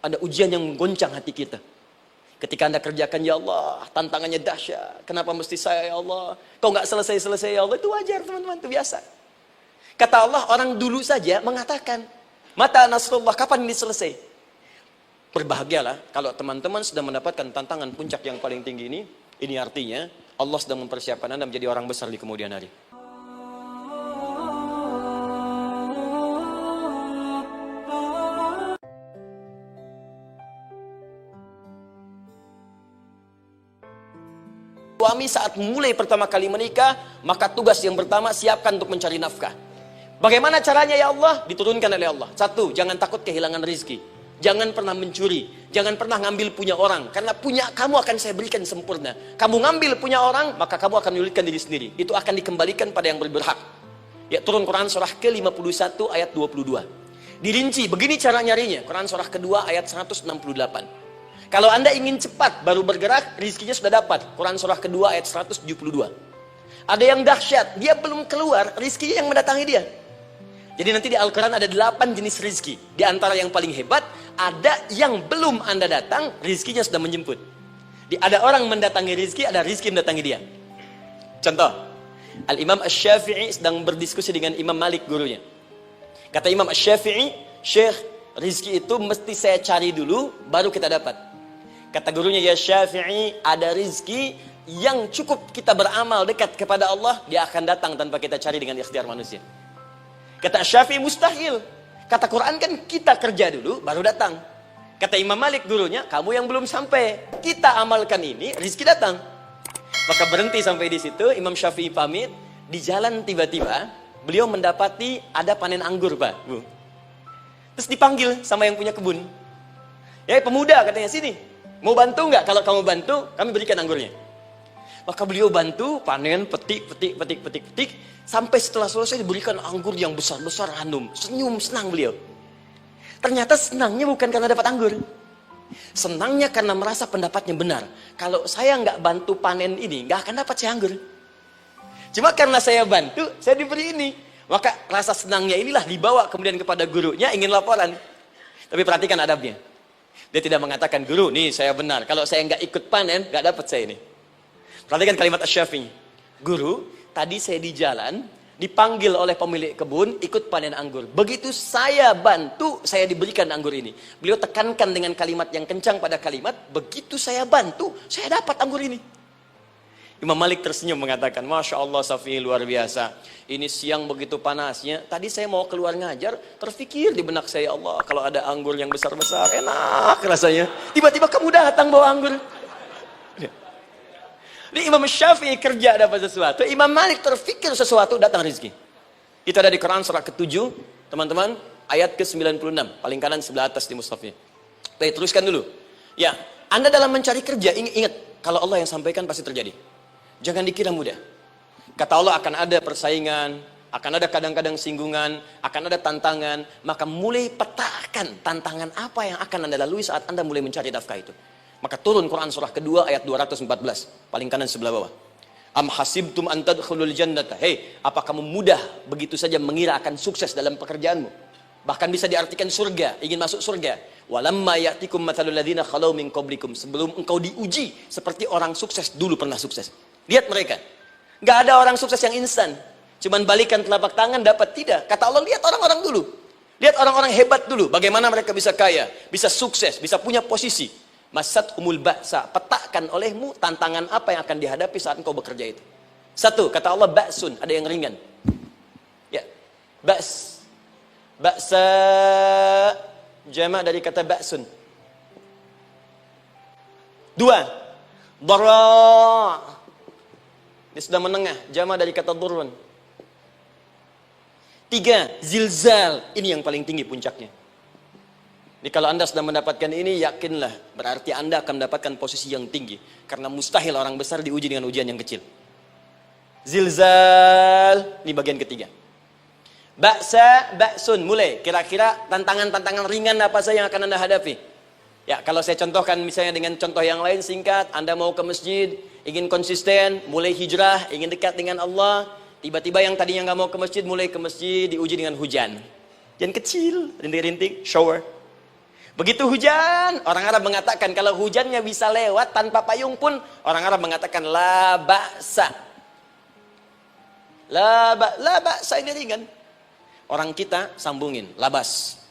Ada ujian yang menggoncang hati kita. Ketika Anda kerjakan, ya Allah, tantangannya dahsyat. Kenapa mesti saya, ya Allah? Kau nggak selesai-selesai, ya Allah. Itu wajar, teman-teman. Itu biasa. Kata Allah, orang dulu saja mengatakan, mata nasrullah, kapan ini selesai? Berbahagialah kalau teman-teman sudah mendapatkan tantangan puncak yang paling tinggi ini. Ini artinya Allah sedang mempersiapkan Anda menjadi orang besar di kemudian hari. Suami saat mulai pertama kali menikah, maka tugas yang pertama siapkan untuk mencari nafkah. Bagaimana caranya ya Allah? Diturunkan oleh Allah. Satu, jangan takut kehilangan rezeki. Jangan pernah mencuri. Jangan pernah ngambil punya orang. Karena punya kamu akan saya berikan sempurna. Kamu ngambil punya orang, maka kamu akan menyulitkan diri sendiri. Itu akan dikembalikan pada yang berhak. Ya, turun Quran surah ke-51 ayat 22. Dirinci, begini cara nyarinya. Quran surah kedua ayat 168. Kalau Anda ingin cepat baru bergerak, rizkinya sudah dapat. Quran surah kedua ayat 172. Ada yang dahsyat, dia belum keluar, rizkinya yang mendatangi dia. Jadi nanti di Al-Quran ada 8 jenis rizki. Di antara yang paling hebat, ada yang belum Anda datang, rizkinya sudah menjemput. Ada orang mendatangi rizki, ada rizki mendatangi dia. Contoh, Al-Imam Asy-Syafi'i sedang berdiskusi dengan Imam Malik gurunya. Kata Imam Asy-Syafi'i, Syekh, rizki itu mesti saya cari dulu, baru kita dapat. Kata gurunya, ya Syafi'i, ada rizki yang cukup kita beramal dekat kepada Allah, dia akan datang tanpa kita cari dengan ikhtiar manusia. Kata Syafi'i, mustahil. Kata Quran kan kita kerja dulu, baru datang. Kata Imam Malik gurunya, kamu yang belum sampai. Kita amalkan ini, rizki datang. Maka berhenti sampai di situ, Imam Syafi'i pamit. Di jalan tiba-tiba, beliau mendapati ada panen anggur, Pak, Bu. Terus dipanggil sama yang punya kebun. Ya pemuda, katanya, sini. Mau bantu nggak? Kalau kamu bantu, kami berikan anggurnya. Maka beliau bantu, panen, petik. Sampai setelah selesai diberikan anggur yang besar-besar, hanum. Senyum, senang beliau. Ternyata senangnya bukan karena dapat anggur. Senangnya karena merasa pendapatnya benar. Kalau saya nggak bantu panen ini, nggak akan dapat saya anggur. Cuma karena saya bantu, saya diberi ini. Maka rasa senangnya inilah dibawa kemudian kepada gurunya, ingin laporan. Tapi perhatikan adabnya. Dia tidak mengatakan, guru, nih saya benar. Kalau saya nggak ikut panen, nggak dapat saya ini. Perhatikan kalimat Asy-Syafi'i. Guru, tadi saya di jalan, dipanggil oleh pemilik kebun, ikut panen anggur. Begitu saya bantu, saya diberikan anggur ini. Beliau tekankan dengan kalimat yang kencang pada kalimat, begitu saya bantu, saya dapat anggur ini. Imam Malik tersenyum mengatakan, Masya Allah Syafi'i luar biasa. Ini siang begitu panasnya. Tadi saya mau keluar ngajar, terfikir di benak saya, Allah, kalau ada anggur yang besar-besar, enak rasanya. Tiba-tiba kamu datang bawa anggur. Jadi Imam Syafi'i kerja dapat sesuatu, Imam Malik terfikir sesuatu, datang rezeki. Itu ada di Quran surah ke-7, teman-teman, ayat ke-96, paling kanan sebelah atas di mushafnya. Baik, teruskan dulu. Ya, Anda dalam mencari kerja, ingat, kalau Allah yang sampaikan pasti terjadi. Jangan dikira mudah. Kata Allah akan ada persaingan, akan ada kadang-kadang singgungan, akan ada tantangan. Maka mulai petakan tantangan apa yang akan Anda lalui saat Anda mulai mencari nafkah itu. Maka turun Quran surah kedua ayat 214, paling kanan sebelah bawah. Am hasibtum an tadkhulul jannata. Hei, apa kamu mudah begitu saja mengira akan sukses dalam pekerjaanmu? Bahkan bisa diartikan surga, ingin masuk surga. Walamma ya'tikum mathalul ladzina khalau min qablikum. Sebelum engkau diuji seperti orang sukses dulu pernah sukses. Lihat mereka. Gak ada orang sukses yang instan. Cuman balikan telapak tangan dapat, tidak. Kata Allah, lihat orang-orang dulu. Lihat orang-orang hebat dulu. Bagaimana mereka bisa kaya, bisa sukses, bisa punya posisi. Masat umul ba'sa. Petakan olehmu tantangan apa yang akan dihadapi saat engkau bekerja itu. Satu, kata Allah, ba'sun. Ada yang ringan. Ya, ba's. Ba'sa. Jama' dari kata ba'sun. Dua, dara'. Dia sudah menengah, jama dari kata durun. Tiga, zilzal. Ini yang paling tinggi puncaknya. Jadi kalau Anda sudah mendapatkan ini, yakinlah. Berarti Anda akan mendapatkan posisi yang tinggi. Karena mustahil orang besar diuji dengan ujian yang kecil. Zilzal. Ini bagian ketiga. Ba'sa, ba'sun. Mulai. Kira-kira tantangan-tantangan ringan apa saja yang akan Anda hadapi? Ya, kalau saya contohkan misalnya dengan contoh yang lain singkat. Anda mau ke masjid, ingin konsisten, mulai hijrah, ingin dekat dengan Allah. Tiba-tiba yang tadinya nggak mau ke masjid, mulai ke masjid, diuji dengan hujan. Hujan kecil, rintik-rintik, shower. Begitu hujan, orang Arab mengatakan kalau hujannya bisa lewat tanpa payung pun, orang Arab mengatakan la ba'sa. La ba'sa ini ringan. Orang kita sambungin, labas.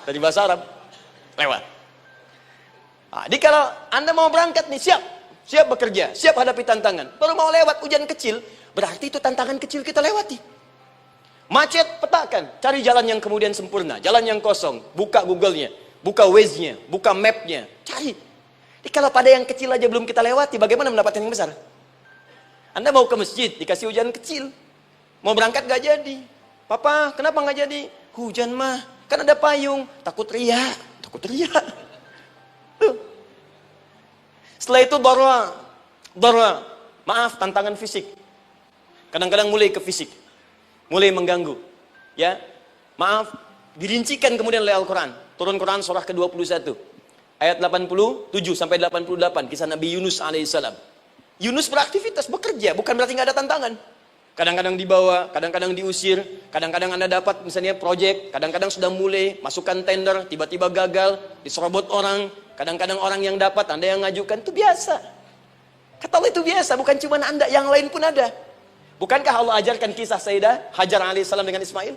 Dari bahasa Arab, lewat. Nah, jadi kalau Anda mau berangkat nih, siap bekerja, siap hadapi tantangan. Baru mau lewat hujan kecil, berarti itu tantangan kecil kita lewati. Macet, petakan, cari jalan yang kemudian sempurna, jalan yang kosong, buka Google-nya, buka Waze-nya, buka map-nya, cari. Jadi kalau pada yang kecil aja belum kita lewati, bagaimana mendapatkan yang besar? Anda mau ke masjid, dikasih hujan kecil, mau berangkat gak jadi. Papa, kenapa gak jadi? Hujan mah, kan ada payung, takut riak. Tuh. Setelah itu darwa, maaf, tantangan fisik. Kadang-kadang mulai ke fisik. Mulai mengganggu, ya, maaf, dirincikan kemudian oleh Al-Quran. Turun Quran surah ke-21 ayat 87 sampai 88, kisah Nabi Yunus alaihissalam. Yunus beraktivitas, bekerja, bukan berarti nggak ada tantangan. Kadang-kadang dibawa, kadang-kadang diusir, kadang-kadang Anda dapat misalnya proyek, kadang-kadang sudah mulai masukkan tender, tiba-tiba gagal, diserobot orang, kadang-kadang orang yang dapat, Anda yang ngajukan, itu biasa. Kata Allah itu biasa, bukan cuma Anda, yang lain pun ada. Bukankah Allah ajarkan kisah Sayyidah Hajar alaihissalam dengan Ismail?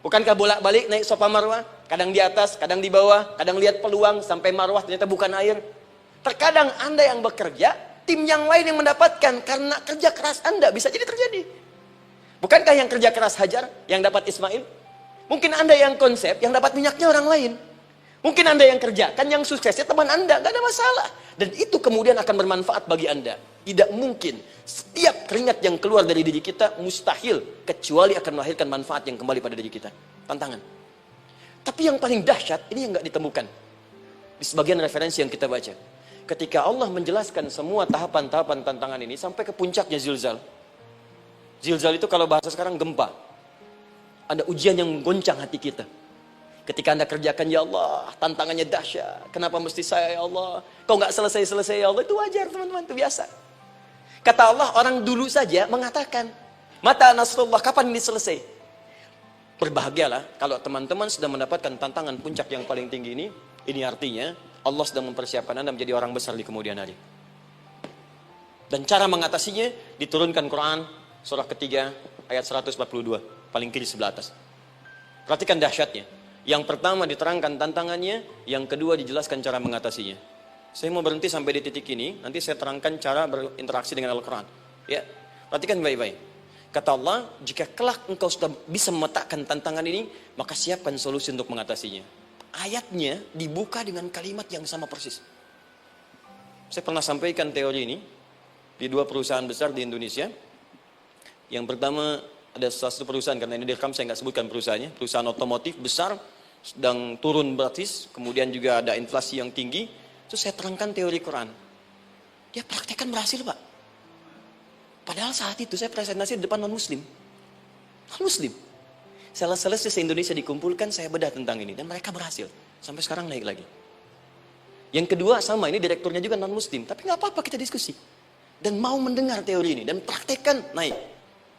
Bukankah bolak-balik naik Safa Marwah? Kadang di atas, kadang di bawah, kadang lihat peluang sampai Marwah ternyata bukan air. Terkadang Anda yang bekerja, tim yang lain yang mendapatkan karena kerja keras Anda bisa jadi terjadi. Bukankah yang kerja keras Hajar yang dapat Ismail? Mungkin Anda yang konsep yang dapat minyaknya orang lain. Mungkin Anda yang kerjakan yang suksesnya teman Anda, gak ada masalah. Dan itu kemudian akan bermanfaat bagi Anda. Tidak mungkin setiap keringat yang keluar dari diri kita mustahil kecuali akan melahirkan manfaat yang kembali pada diri kita. Tantangan. Tapi yang paling dahsyat ini yang nggak ditemukan di sebagian referensi yang kita baca. Ketika Allah menjelaskan semua tahapan-tahapan tantangan ini sampai ke puncaknya zilzal. Zilzal itu kalau bahasa sekarang gempa. Ada ujian yang menggoncang hati kita. Ketika Anda kerjakan, ya Allah, tantangannya dahsyat. Kenapa mesti saya, ya Allah? Kau nggak selesai-selesai, ya Allah. Itu wajar, teman-teman. Itu biasa. Kata Allah, orang dulu saja mengatakan, mata nasrullah, kapan ini selesai? Berbahagialah kalau teman-teman sudah mendapatkan tantangan puncak yang paling tinggi ini. Ini artinya Allah sedang mempersiapkan Anda menjadi orang besar di kemudian hari. Dan cara mengatasinya diturunkan Quran surah ketiga ayat 142, paling kiri sebelah atas. Perhatikan dahsyatnya. Yang pertama diterangkan tantangannya, yang kedua dijelaskan cara mengatasinya. Saya mau berhenti sampai di titik ini, nanti saya terangkan cara berinteraksi dengan Al-Quran. Ya, perhatikan baik-baik. Kata Allah, jika kelak engkau sudah bisa memetakan tantangan ini, maka siapkan solusi untuk mengatasinya. Ayatnya dibuka dengan kalimat yang sama persis. Saya pernah sampaikan teori ini di 2 perusahaan besar di Indonesia. Yang pertama ada satu perusahaan, karena ini direkam saya nggak sebutkan perusahaannya, perusahaan otomotif besar, sedang turun gratis, kemudian juga ada inflasi yang tinggi. Itu saya terangkan teori Quran. Dia praktekkan berhasil, Pak. Padahal saat itu saya presentasi di depan non-muslim. Non-muslim. Selesai se-Indonesia dikumpulkan, saya bedah tentang ini. Dan mereka berhasil. Sampai sekarang naik lagi. Yang kedua sama, ini direkturnya juga non-muslim. Tapi nggak apa-apa, kita diskusi. Dan mau mendengar teori ini. Dan praktekkan, naik.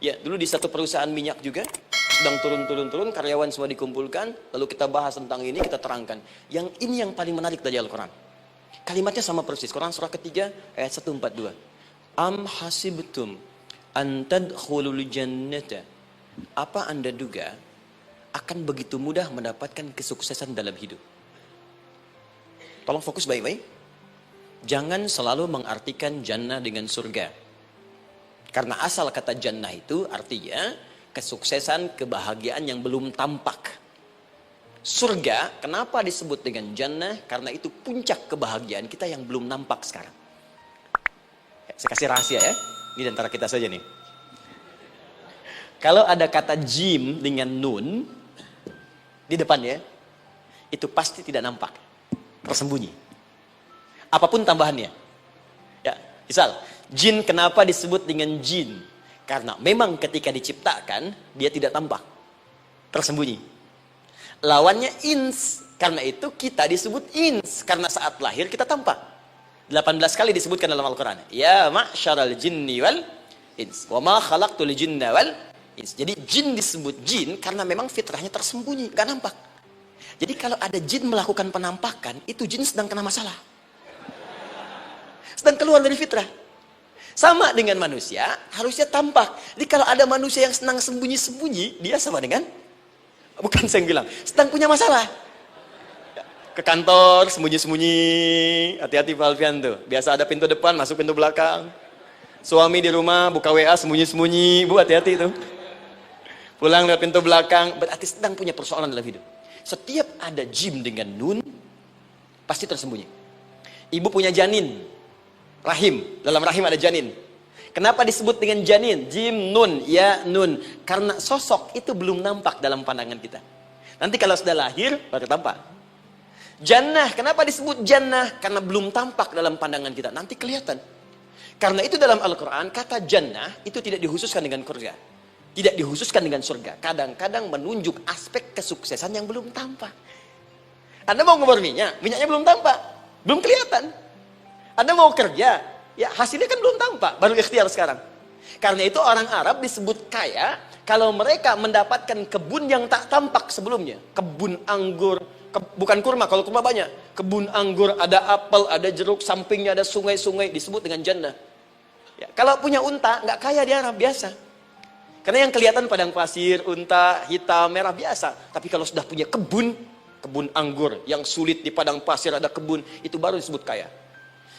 Ya, dulu di satu perusahaan minyak juga. Sedang turun, karyawan semua dikumpulkan. Lalu kita bahas tentang ini, kita terangkan. Yang ini yang paling menarik dari Al-Quran. Kalimatnya sama persis. Quran surah ketiga ayat 142. Am hasibtum an tadkhulul jannata. Apa Anda duga akan begitu mudah mendapatkan kesuksesan dalam hidup? Tolong fokus baik-baik. Jangan selalu mengartikan jannah dengan surga. Karena asal kata jannah itu artinya kesuksesan, kebahagiaan yang belum tampak. Surga, kenapa disebut dengan jannah? Karena itu puncak kebahagiaan kita yang belum nampak sekarang. Saya kasih rahasia ya. Ini antara kita saja nih. Kalau ada kata jim dengan nun di depannya, itu pasti tidak nampak. Tersembunyi. Apapun tambahannya. Ya, misal, jin kenapa disebut dengan jin? Karena memang ketika diciptakan, dia tidak tampak. Tersembunyi. Lawannya ins, karena itu kita disebut ins, karena saat lahir kita tampak. 18 kali disebutkan dalam Al-Quran. Ya ma'syaral jinni wal ins, wa ma khalaqtul jinna wal ins. Jadi jin disebut jin karena memang fitrahnya tersembunyi, gak nampak. Jadi kalau ada jin melakukan penampakan, itu jin sedang kena masalah. Sedang keluar dari fitrah. Sama dengan manusia, harusnya tampak. Jadi kalau ada manusia yang senang sembunyi-sembunyi, dia sama dengan, bukan saya yang bilang, sedang punya masalah. Ke kantor, sembunyi-sembunyi, hati-hati Pak Alfian tuh. Biasa ada pintu depan, masuk pintu belakang. Suami di rumah, buka WA, sembunyi-sembunyi, Bu hati-hati tuh. Pulang lewat pintu belakang, berarti sedang punya persoalan dalam hidup. Setiap ada jim dengan nun, pasti tersembunyi. Ibu punya janin, rahim, dalam rahim ada janin. Kenapa disebut dengan janin? Jim, nun, ya, nun. Karena sosok itu belum nampak dalam pandangan kita. Nanti kalau sudah lahir, baru tampak. Jannah, kenapa disebut jannah? Karena belum tampak dalam pandangan kita. Nanti kelihatan. Karena itu dalam Al-Quran, kata jannah itu tidak dikhususkan dengan surga. Tidak dikhususkan dengan surga. Kadang-kadang menunjuk aspek kesuksesan yang belum tampak. Anda mau ngubur minyak, minyaknya belum tampak. Belum kelihatan. Anda mau kerja, ya hasilnya kan belum tampak. Baru ikhtiar sekarang. Karena itu orang Arab disebut kaya, kalau mereka mendapatkan kebun yang tak tampak sebelumnya. Kebun anggur, bukan kurma, kalau kurma banyak. Kebun anggur, ada apel, ada jeruk, sampingnya ada sungai-sungai, disebut dengan jannah. Ya, kalau punya unta, nggak kaya di Arab, biasa. Karena yang kelihatan padang pasir, unta, hitam, merah, biasa. Tapi kalau sudah punya kebun anggur, yang sulit di padang pasir ada kebun, itu baru disebut kaya.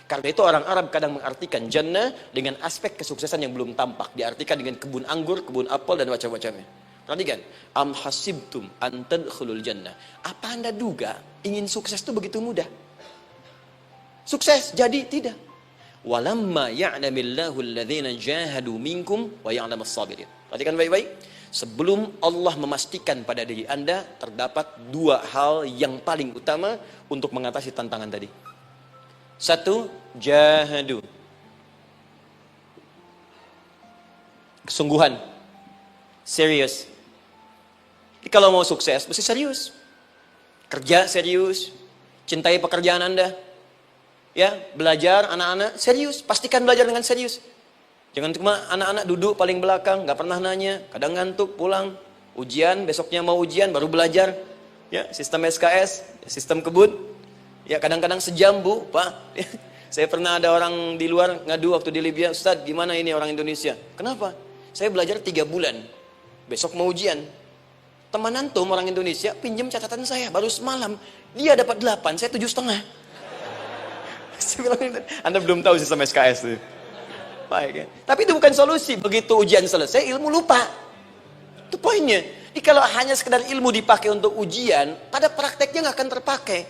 Karena itu orang Arab kadang mengartikan jannah dengan aspek kesuksesan yang belum tampak. Diartikan dengan kebun anggur, kebun apel, dan macam-macamnya. Perhatikan, am hasibtum an tadkhulul jannah. Apa Anda duga ingin sukses itu begitu mudah? Sukses jadi tidak. Walamma ya'lamillahu alladhina jahadu minkum wa ya'lamas sabirin. Perhatikan baik-baik. Sebelum Allah memastikan pada diri Anda terdapat dua hal yang paling utama untuk mengatasi tantangan tadi. Satu, jahadu. Kesungguhan. Serius. Jadi kalau mau sukses, mesti serius. Kerja serius. Cintai pekerjaan Anda. Ya, belajar anak-anak serius. Pastikan belajar dengan serius. Jangan cuma anak-anak duduk paling belakang, nggak pernah nanya, kadang ngantuk, pulang. Ujian, besoknya mau ujian, baru belajar. Ya, sistem SKS, sistem kebut. Ya, kadang-kadang sejam, Bu, Pak. Saya pernah ada orang di luar ngadu waktu di Libya, Ustadz, gimana ini orang Indonesia? Kenapa? Saya belajar 3 bulan. Besok mau ujian. Teman antum orang Indonesia pinjam catatan saya baru semalam. Dia dapat 8, saya 7,5. Saya bilang, Anda belum tahu sistem SKS itu. Baik, ya. Tapi itu bukan solusi. Begitu ujian selesai, ilmu lupa. Itu poinnya. Jadi kalau hanya sekedar ilmu dipakai untuk ujian, pada prakteknya nggak akan terpakai.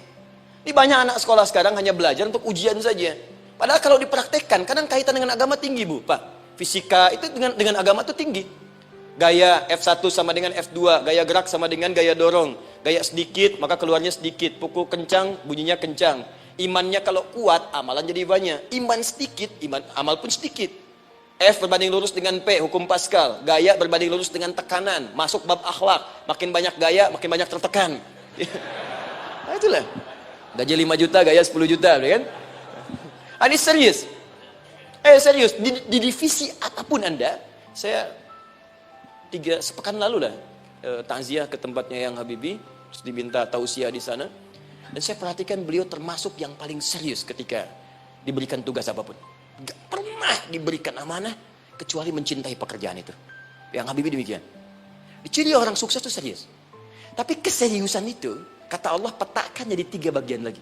Ini banyak anak sekolah sekarang hanya belajar untuk ujian saja. Padahal kalau dipraktekkan, kadang kaitan dengan agama tinggi, Bu, Pak. Fisika itu dengan agama itu tinggi. Gaya F1 sama dengan F2, gaya gerak sama dengan gaya dorong. Gaya sedikit, maka keluarnya sedikit. Pukul kencang, bunyinya kencang. Imannya kalau kuat, amalan jadi banyak. Iman sedikit, amal pun sedikit. F berbanding lurus dengan P, hukum Pascal. Gaya berbanding lurus dengan tekanan. Masuk bab akhlak. Makin banyak gaya, makin banyak tertekan. Nah, itulah. Gaji 5 juta, gaya 10 juta, kan? Ini serius. Serius. Di divisi apapun Anda, saya 3 sepekan lalu lah takziah ke tempatnya yang Habibie, terus diminta tausiah di sana. Dan saya perhatikan beliau termasuk yang paling serius ketika diberikan tugas apapun. Gak pernah diberikan amanah kecuali mencintai pekerjaan itu. Yang Habibie demikian. Ciri orang sukses itu serius. Tapi keseriusan itu, kata Allah petakan jadi 3 bagian lagi.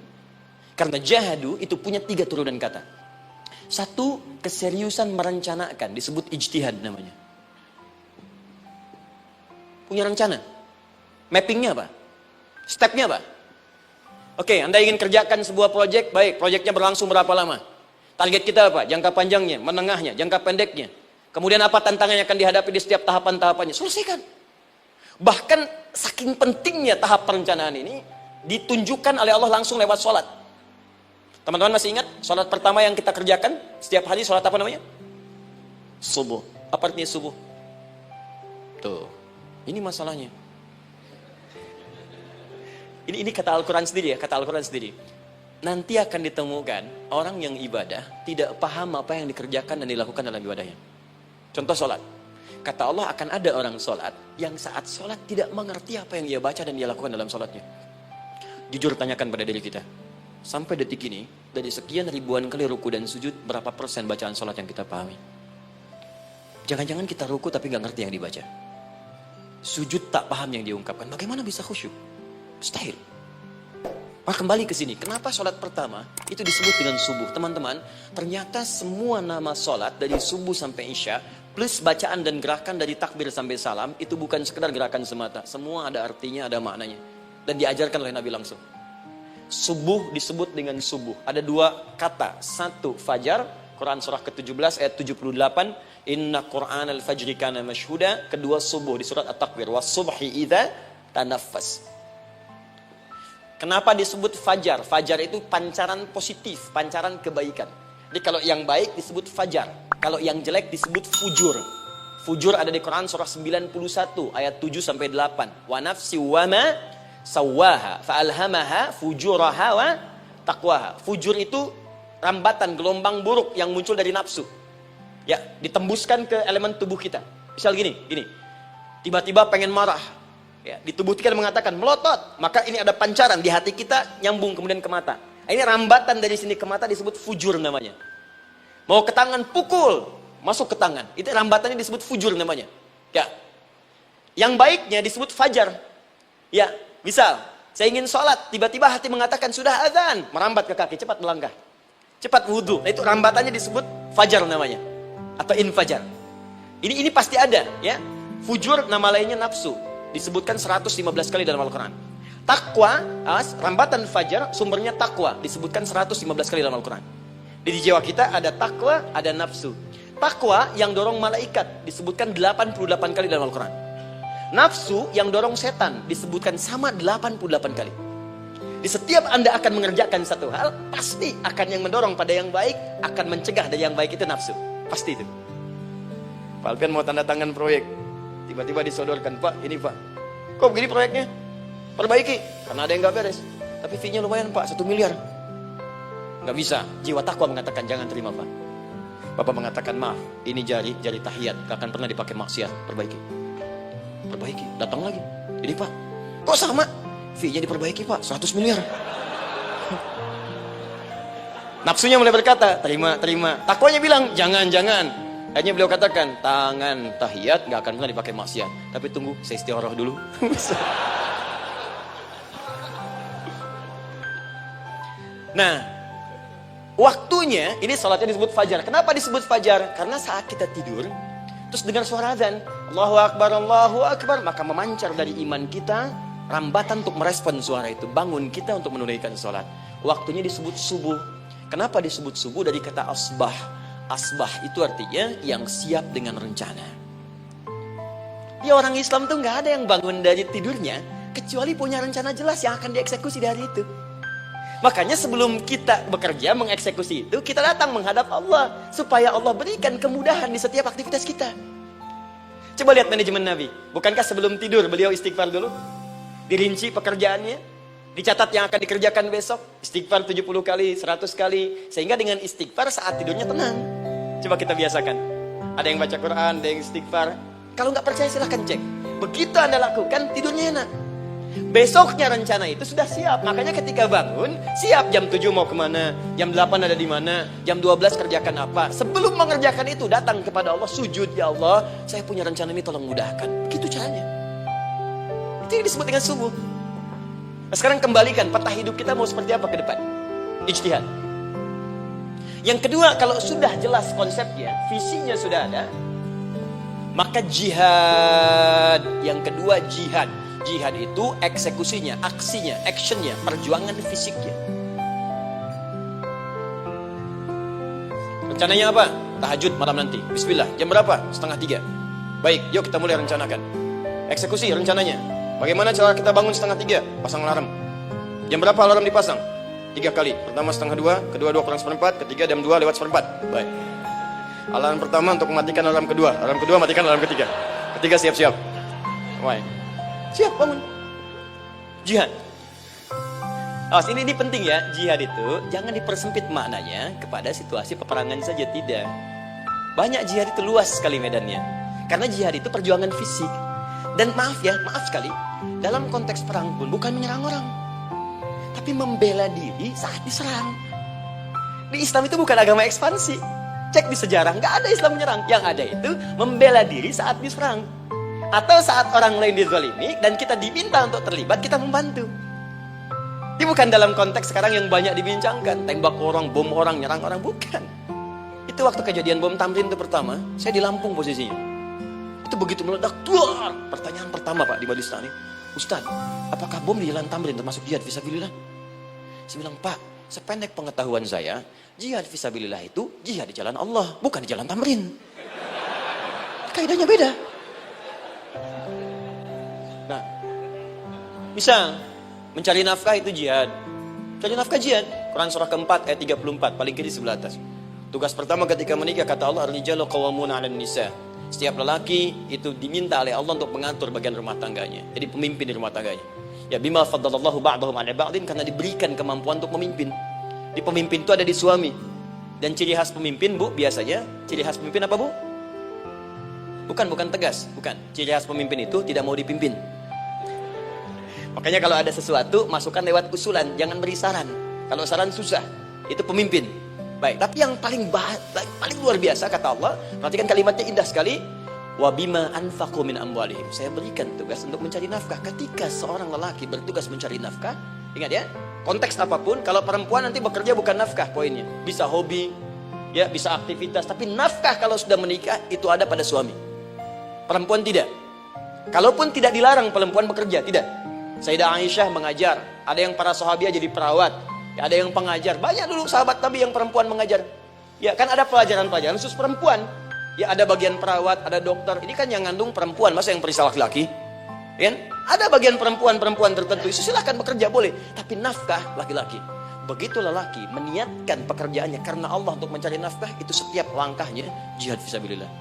Karena jahadu itu punya 3 turunan kata. 1, keseriusan merencanakan, disebut ijtihad namanya. Punya rencana. Mappingnya apa? Stepnya apa? Oke, Anda ingin kerjakan sebuah proyek, baik, proyeknya berlangsung berapa lama? Target kita apa? Jangka panjangnya, menengahnya, jangka pendeknya. Kemudian apa tantangan yang akan dihadapi di setiap tahapan-tahapannya? Selesaikan. Bahkan saking pentingnya tahap perencanaan ini, ditunjukkan oleh Allah langsung lewat sholat. Teman-teman masih ingat? Sholat pertama yang kita kerjakan, setiap hari sholat apa namanya? Subuh. Apa artinya subuh? Tuh, ini masalahnya. Ini kata Al-Quran sendiri ya, kata Al-Quran sendiri. Nanti akan ditemukan orang yang ibadah tidak paham apa yang dikerjakan dan dilakukan dalam ibadahnya. Contoh sholat. Kata Allah akan ada orang sholat yang saat sholat tidak mengerti apa yang ia baca dan dia lakukan dalam sholatnya. Jujur tanyakan pada diri kita. Sampai detik ini, dari sekian ribuan kali ruku dan sujud, berapa persen bacaan sholat yang kita pahami? Jangan-jangan kita ruku tapi nggak ngerti yang dibaca. Sujud tak paham yang diungkapkan. Bagaimana bisa khusyuk? Mustahil. Kembali ke sini. Kenapa sholat pertama itu disebut dengan subuh? Teman-teman, ternyata semua nama sholat dari subuh sampai isya, plus bacaan dan gerakan dari takbir sampai salam, itu bukan sekedar gerakan semata. Semua ada artinya, ada maknanya. Dan diajarkan oleh Nabi langsung. Subuh disebut dengan subuh. Ada dua kata. Satu, fajar. Quran surah ke-17 ayat 78. Inna Qur'an al-fajri kana mashhuda. Kedua, subuh di surat At-Takwir. Was-subhi idza tanaffas. Kenapa disebut fajar? Fajar itu pancaran positif, pancaran kebaikan. Jadi kalau yang baik disebut fajar. Kalau yang jelek disebut fujur. Fujur ada di Quran surah 91 ayat 7 sampai 8. Wa nafsi wa ma sawaha fa'alhamaha fujuraha wa taqwaha. Fujur itu rambatan, gelombang buruk yang muncul dari nafsu. Ya, ditembuskan ke elemen tubuh kita. Misal gini. Tiba-tiba pengen marah. Ya, di tubuh kita mengatakan melotot, maka ini ada pancaran di hati kita nyambung kemudian ke mata. Ini rambatan dari sini ke mata disebut fujur namanya. Mau ke tangan pukul, masuk ke tangan. Itu rambatannya disebut fujur namanya. Ya. Yang baiknya disebut fajar. Ya, misal saya ingin sholat, tiba-tiba hati mengatakan sudah azan, merambat ke kaki, cepat melangkah, cepat wudhu. Nah, itu rambatannya disebut fajar namanya, atau infajar. Ini pasti ada, ya. Fujur nama lainnya nafsu, disebutkan 115 kali dalam Al-Quran. Takwa, rambatan fajar, sumbernya takwa, disebutkan 115 kali dalam Al-Quran. Di jiwa kita ada takwa, ada nafsu. Takwa yang dorong malaikat, disebutkan 88 kali dalam Al-Quran. Nafsu yang dorong setan disebutkan sama 88 kali. Di setiap Anda akan mengerjakan satu hal, pasti akan yang mendorong pada yang baik, akan mencegah dari yang baik itu nafsu. Pasti itu. Pak Alpian mau tanda tangan proyek. Tiba-tiba disodorkan, Pak, ini Pak. Kok begini proyeknya? Perbaiki. Karena ada yang gak beres. Tapi fee-nya lumayan Pak, 1 miliar. Gak bisa. Jiwa takwa mengatakan jangan terima Pak. Bapak mengatakan maaf, ini jari tahiyat. Gak akan pernah dipakai maksiat. Perbaiki. Datang lagi. Jadi Pak, kok sama? Fee-nya diperbaiki Pak, 100 miliar. Nafsunya mulai berkata, terima. Takwanya bilang, jangan. Akhirnya beliau katakan, tangan tahiyat gak akan pernah dipakai maksiat. Tapi tunggu, saya istiqoroh dulu. Nah, waktunya, ini salatnya disebut fajar. Kenapa disebut fajar? Karena saat kita tidur, terus dengar suara azan, Allahu Akbar, maka memancar dari iman kita rambatan untuk merespon suara itu, bangun kita untuk menunaikan sholat. Waktunya disebut subuh. Kenapa disebut subuh? Dari kata asbah. Asbah itu artinya yang siap dengan rencana. Ya, orang Islam tuh nggak ada yang bangun dari tidurnya kecuali punya rencana jelas yang akan dieksekusi di hari itu. Makanya sebelum kita bekerja mengeksekusi itu, kita datang menghadap Allah supaya Allah berikan kemudahan di setiap aktivitas kita. Coba lihat manajemen Nabi. Bukankah sebelum tidur beliau istighfar dulu? Dirinci pekerjaannya, dicatat yang akan dikerjakan besok, istighfar 70 kali, 100 kali, sehingga dengan istighfar saat tidurnya tenang. Coba kita biasakan. Ada yang baca Quran, ada yang istighfar. Kalau nggak percaya silahkan cek. Begitu Anda lakukan, tidurnya enak. Besoknya rencana itu sudah siap. Makanya ketika bangun, siap jam 7 mau kemana, jam 8 ada di mana, jam 12 kerjakan apa. Sebelum mengerjakan itu, datang kepada Allah, sujud, ya Allah, saya punya rencana ini tolong mudahkan. Begitu caranya. Itu yang disebut dengan subuh. Nah, sekarang kembalikan peta hidup kita mau seperti apa ke depan. Ijtihad. Yang kedua, kalau sudah jelas konsepnya, visinya sudah ada, maka jihad. Yang kedua, jihad. Jihad itu eksekusinya, aksinya, actionnya, perjuangan fisiknya. Rencananya apa? Tahajud malam nanti. Bismillah. Jam berapa? 2:30. Baik, yuk kita mulai rencanakan. Eksekusi rencananya. Bagaimana cara kita bangun 2:30? Pasang alarm. Jam berapa alarm dipasang? 3 kali. Pertama 1:30, kedua 2:4, ketiga jam 2:4. Baik. Alarm pertama untuk mematikan alarm kedua. Alarm kedua matikan alarm ketiga. Ketiga siap-siap. Why? Siap bangun. Jihad. Awas, ini penting ya. Jihad itu jangan dipersempit maknanya kepada situasi peperangan saja, tidak. Banyak jihad itu luas sekali medannya. Karena jihad itu perjuangan fisik. Dan maaf sekali, dalam konteks perang pun bukan menyerang orang. tapi membela diri saat diserang. Di Islam itu bukan agama ekspansi. Cek di sejarah, nggak ada Islam menyerang. Yang ada itu membela diri saat diserang. Atau saat orang lain dizalimi dan kita diminta untuk terlibat, kita membantu. Ini bukan dalam konteks sekarang yang banyak dibincangkan, tembak orang, bom orang, nyerang orang, bukan. Itu waktu kejadian bom Tamrin itu pertama, saya di Lampung posisinya. Itu begitu meledak, tuar. Pertanyaan pertama Pak di Balistani, Ustaz, apakah bom di Jalan Tamrin termasuk jihad fisabilillah? Saya bilang, Pak, sependek pengetahuan saya, jihad fisabilillah itu jihad di jalan Allah, bukan di Jalan Tamrin. Kaidahnya beda. Nah, misal mencari nafkah itu jihad. Mencari nafkah jihad. Quran surah keempat ayat 34, paling kiri sebelah atas. Tugas pertama ketika menikah, kata Allah, ar-rijalu qawwamuna 'alan nisa. Setiap lelaki itu diminta oleh Allah untuk mengatur bagian rumah tangganya. Jadi pemimpin di rumah tangganya. Ya bima faddalallahu ba'dahum 'ala ba'din, karena diberikan kemampuan untuk memimpin. Di pemimpin itu ada di suami. Dan ciri khas pemimpin, Bu, biasanya ciri khas pemimpin apa, Bu? Bukan tegas, bukan. Ciri khas pemimpin itu tidak mau dipimpin. Makanya kalau ada sesuatu, masukkan lewat usulan, jangan beri saran. Kalau saran susah, itu pemimpin. Baik, tapi yang paling luar biasa kata Allah, perhatikan kalimatnya indah sekali. Wa bima anfaqu min amwalihim. Saya berikan tugas untuk mencari nafkah. Ketika seorang lelaki bertugas mencari nafkah, ingat ya, konteks apapun, kalau perempuan nanti bekerja bukan nafkah poinnya. Bisa hobi, ya, bisa aktivitas, tapi nafkah kalau sudah menikah itu ada pada suami. Perempuan tidak. Kalaupun tidak dilarang perempuan bekerja, tidak. Sayyidah Aisyah mengajar, ada yang para sahabiah jadi perawat, ya, ada yang pengajar. Banyak dulu sahabat Nabi yang perempuan mengajar. Ya, kan ada pelajaran-pelajaran khusus perempuan. Ya, ada bagian perawat, ada dokter. Ini kan yang ngandung perempuan, masa yang perisa laki-laki? Kan? Ada bagian perempuan tertentu. Silahkan bekerja boleh, tapi nafkah laki-laki. Begitu lelaki meniatkan pekerjaannya karena Allah untuk mencari nafkah, itu setiap langkahnya jihad fisabilillah.